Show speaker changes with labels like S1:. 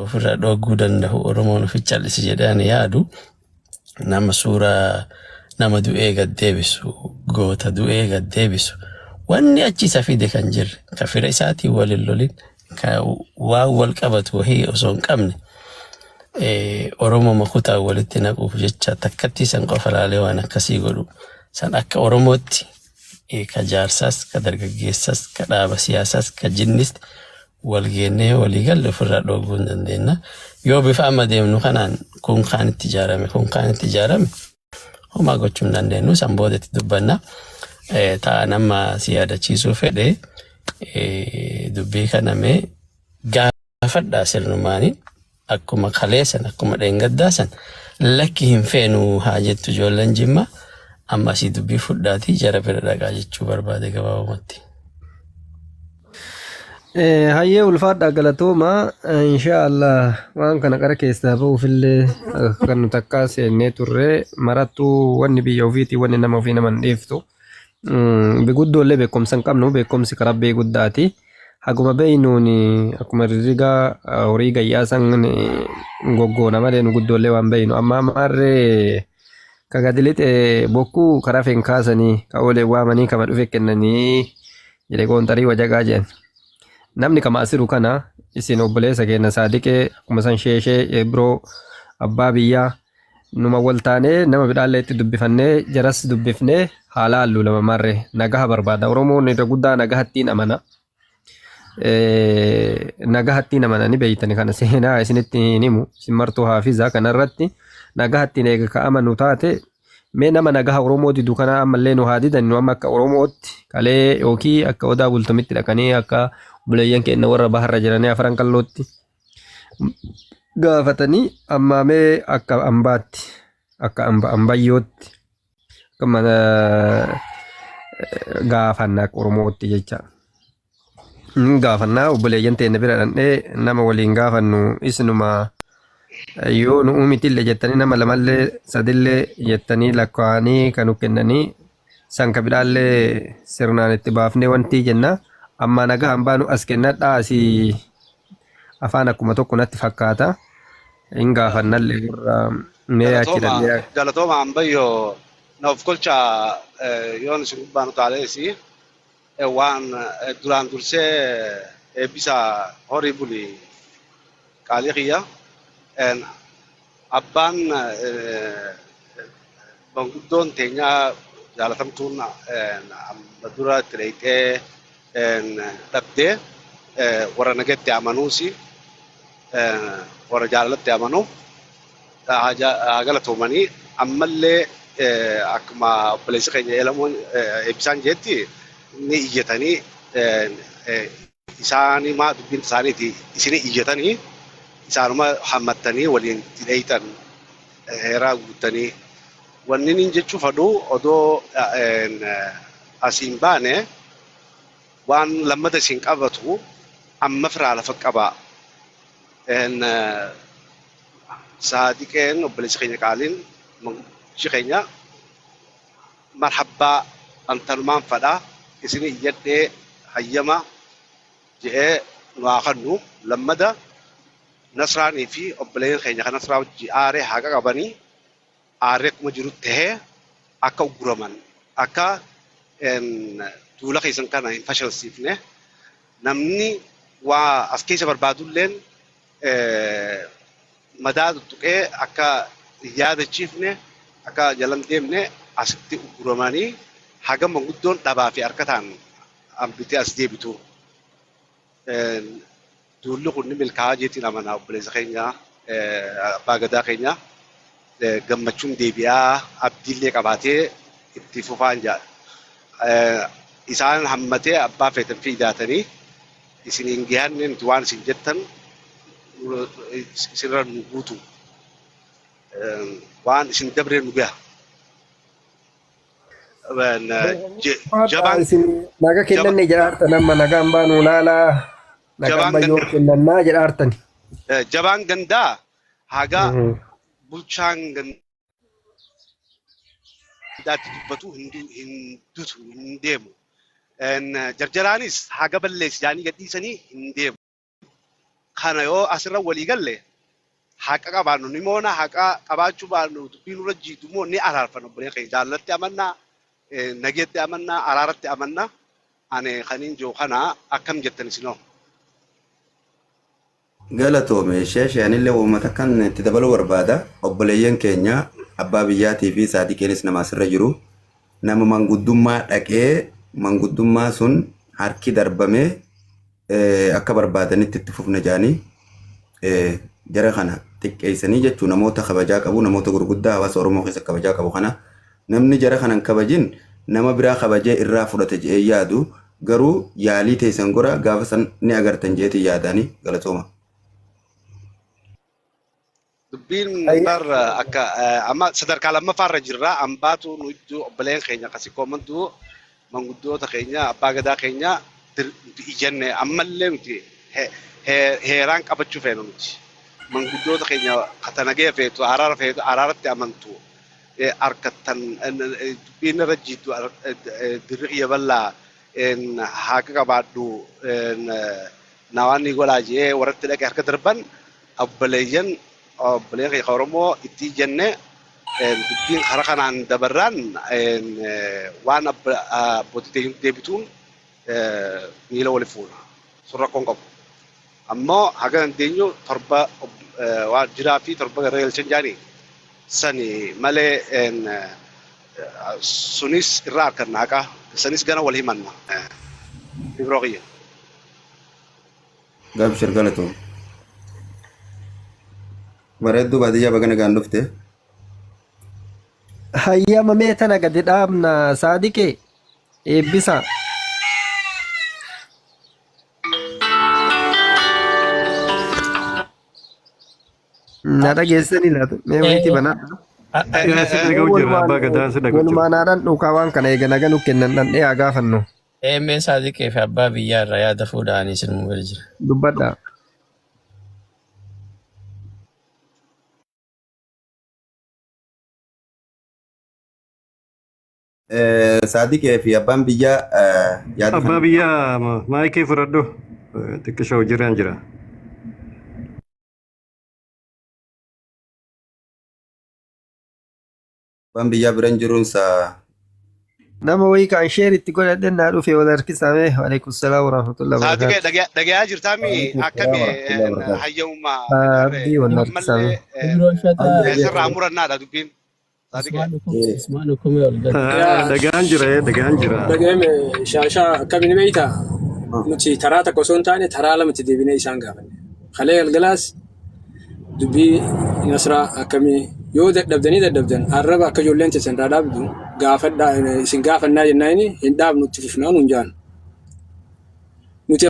S1: ofirraa dhogguu danda'u Oromoon ofi callisi jedhanii yaadu nama suuraa nama du'ee gad deebisu goota du'ee gad deebisu wanni achi isa fide kan jirre ka fira isaatii walin lolin ka waan wal qabatu wahii osoo hin qabne Oromoo makutaa walitti naquuf jecha takkatti san qofa laalee waan akkasii godhu san akka Oromootti ka jaarsaas ka dargaggeessas ka dhaaba siyaasaas ka jinnis walgeennee walii galle ofirraa dhogguu hin dandeenya yoo bifa amma deemnu kanaan kun kaanitti ijaarame homaa gochuu hin dandeenyu san boodetti dubbanna ta'a nama si yaadachiisuu fedhe dubbii kanamee gaafadhaa sirnumaanii akkuma kaleessan akkuma dheengaddaasan lakki hin feenu haa jettu ijoolleen Jimmaa amma si dubbii fudhaatii jara bira dhaqaa jechuu barbaade gabaabumatti.
S2: Hayyee ulfaadhaa galatooma inshaallah waan kana qara keessaa ba'uufillee kan nuti akka seennee turre marattuu wanni biyya ofiitii wanni nama ofii nama hin dhiiftu biguddoollee beekumsa hin qabnu beekumsi karaa beekuddaati. Haguma beeynuun akkuma rigaa horii gayyaasan goggoona malee nu guddoollee waan beeynu amma maarree kagadilite bokkuu karaa feen kaasanii ka olee waamanii kama dhufe kennanii jedhe qoontarii wajagaa jeen namni kama asiru kana isin obboleessa keenya saadiqee akkuma san sheeshee biroo abbaa biyyaa numa waltaanee nama bidhaallee itti dubbifannee jaras dubbifnee haala halluu lama maarree nagaha barbaada Oromoon irra guddaa nagahattiin amana. Nagahatti namanani beeytani kana seenaa isinitti himu simmartuu haafizaa kanarratti nagahatti eega ka amanu taate mee nama nagaha Oromoo didu kana ammallee nu haadidan nu amma akka Oromootti kalee yookii akka odaa bultumitti dhaqanii akka buleeyyan keenya warra baharra jiranii afran kallootti gaafatanii amma mee akka ambaatti akka ambayyootti akkuma gaafanna akka Oromootti jecha. Gaafannaa obboleeyyan teenya bira dhandhee nama waliin gaafannu isinuma yoo nu uumitillee jettanii nama lamallee sadillee jettanii lakkaa'anii kan kennanii sanka bidhaallee sirnaan itti baafnee wanti jenna amma nagaa hambaanu as kennadhaa asii afaan akkuma tokko natti fakkaata hin gaafannallee gurra mee achi dandee
S3: galatooma ambayyoo na of kolcha yoon isin gubbaanu taaleesii waan duraan dursee eebbisa horii buli qaalii xiyya abbaan banguddoon teenyaa jaalatamtuun dura itti dheeyxee dhabdee warra nagatti amanuusi warra jaalalatti amanuu galatoomanii ammallee akkuma obboleessi keenya eelamuun eebbisaan jeetti ni iyyatanii isaanii maa dubbiin isaaniiti isinii iyyatanii isaanuma hammattanii waliin dheeytan heeraa guuttanii wanni nin jechuu fadhu odoo asiin baane waan lammata isin qabatu amma firaa lafa qabaa saadiqeen obboleessi keenya qaaliin manguchi keenya marhabbaa antanumaan fadhaa isinii iyyadhee hayyama jedhee nu haa kennu lammada nasraanii fi obboleeyyan keenya kan nasraa wajji aaree haqa qabanii aaree akkuma jiru tahee akka ugguraman akka duula keessan kana hin fashilsiifne namni waa as keessa barbaadulleen madaa tuttuqee akka yaadachiifne akka jalan deemne asitti ugguramanii hagam manguddoon dhabaa fi harkataan ambitee as deebitu. Duulli kun ni milkaa'aa jeetiin amanaa obboleessa keenya abbaa gadaa keenya gammachuun deebi'aa abdiillee qabaatee itti fufaan jaa. Isaan hammatee abbaa feetan fi idaatanii isiniin gahanne nuti waan isin jettan isinirra nu guutu waan isin dabree nu gaha.
S2: Naga kennanne jedhaartan amma nagaan baanu laalaa nagaan bayyoo kennannaa jedhaartan.
S3: Jabaan gandaa hagaa bulchaan gandaatti dubbatu hin dutu hin deemu. Jarjaraanis haga balleessi jaanii gadhiisanii hin deemu. kana yoo asirra walii galle haqa qabaannu ni moona haqa qabaachuu baannu dubbiin irra jiitu moo ni araarfanna obboleen keenya jaallatti amannaa nageetti amannaa araaratti amannaa ani kaniin joo kana akkam jettan isinoo.
S4: Galatoome sheeshaanillee uummata kan itti dabaluu barbaada obboleeyyan keenya abbaa biyyaatii fi saadiqeenis nama asirra jiru nama manguddummaa dhaqee manguddummaa sun harki darbamee akka barbaadanitti itti fufna jaanii jara kana xiqqeessanii jechuun namoota kabajaa qabu namoota gurguddaa hawaasa Oromoo keessa kabajaa qabu kana namni jara kanan kabajin nama biraa kabajee irraa fudhate jedhee yaadu garuu yaalii teessan gora gaafa san ni agartan jeetii yaadanii galatooma.
S3: Dubbiin bar akka amma sadarkaa lammaffaa jirra ambaatu nu iddoo obboleen keenya kasi koomantu manguddoota keenya abbaa gadaa keenya ijenne ammallee miti heeraan qabachuu feenu miti manguddoota keenya katanagee feetu araaratti amantu arkattan dubbiin irra jiitu dirriya bal'aa haqa qabaadhu nawaanni godhaa jee warratti dhaqee harka darban obboleeyyan obboleen keenya Oromoo itti jenne dubbiin karaa kanaan dabarraan waan abbootii deebituun miila wali fuuna sun rakkoon qabu. Ammoo haga dandeenyu torba waan jiraa fi torba garee galchan jaanii sani malee sunis irraa harkanna haqa sanis gana wal himanna. Ibroo kiyya.
S4: Gaabshir galatoom. Bareedduu baadiyyaa bagana gaan dhufte.
S2: Hayyama mee tana gadi dhaabna saadiqee eebbisa. Na dhageessanii laatu mee wayitii banaa. Walumaanaadhaan dhukaa waan kana eegana ganu kennan dhandhee haa gaafannu.
S1: Mee saadiqee fi abbaa biyyaa irraa yaada fuudhanii sinuu bira jira.
S2: Dubbadhaa.
S4: Saadiqee fi abbaan biyyaa yaada
S5: abbaa biyyaa maayikii fudhadhu xiqqishoo jiraan jira.
S4: abbaan biyyaa biran jiruunsa
S2: nama wayii kan sheeritti godhadhe naa dhufe wal harkisame waalaikum salaam wa rahmatullahi wa
S3: Saadiqee
S2: barakatuh.
S3: dhagayaa jirtaami akkami hayyamummaa
S2: Abdii wal harkisame.
S3: sirraa murannaadha dubbiin.
S1: Ismaanu kumee ol gadi.
S5: Dhagaan jira dhagaan jira.
S6: Dhagahame shaashaa akkamiin beeytaa nuti taraa tokko osoo hin taane taraa lamatti deebinee isaan gaafanne. Kalee galgalaas dubbii nasraa akkamii yoo dadhabdan arraba akka ijoolleen teessan dhaabdu gaafadhaa isin gaafannaa jennaan hin dhaabnutti fufnaan hin jaan. Nuti